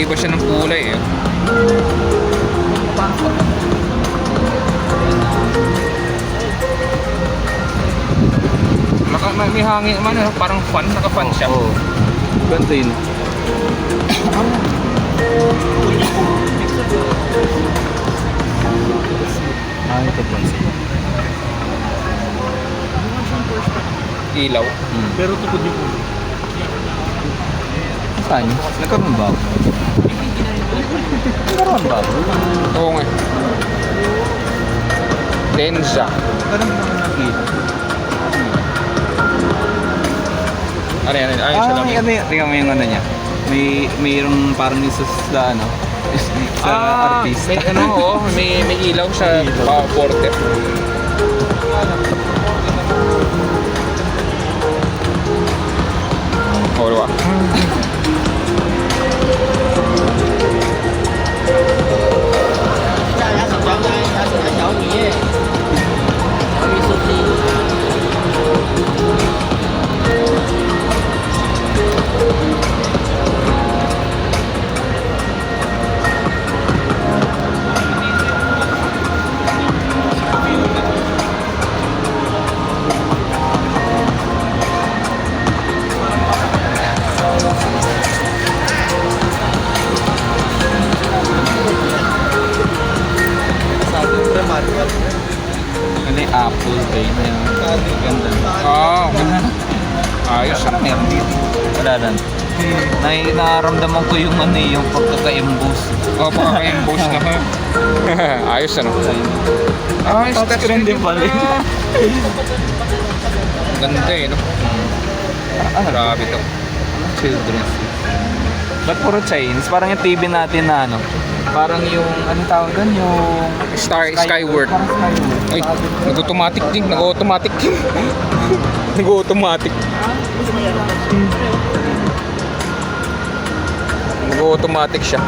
Iba-iba siya ng kulay eh. May hangin man, parang fan, naka-fan siya. Oo. Ganito yun. Ito po. Ilaw. Pero tukod yung Saan yun? Nagkaroon ba ako? Nagkaroon ba ako? Oo nga. Lenza. Nagkaroon ba ako nakita? Ano yan? Ayun siya lang. Tingnan mo yung ano niya. Mayroong parang isa sa ano. Sa artista. May ano, oh, may ilaw sa porte. Oh, diba? 小米耶，小米手机。Ano yung Apple Pay na yung ganda. Ah, ayos Ano ah. meron dito? Wala lang. Nararamdaman ko yung ano eh, yung pagkaka-imbus. Oh, baka kayong boss naman. Ayos ano. Ayos, Touchscreen din pala yun. Ganda eh, no? Grabe to. Children's. Ba't puro Chinese? Parang yung TV natin na ano. Parang yung, ano tawag doon? Yung... Skyward. Parang Skyward. Ay, nag-automatic din. Nag-automatic. Nag-automatic. Nag-automatic siya.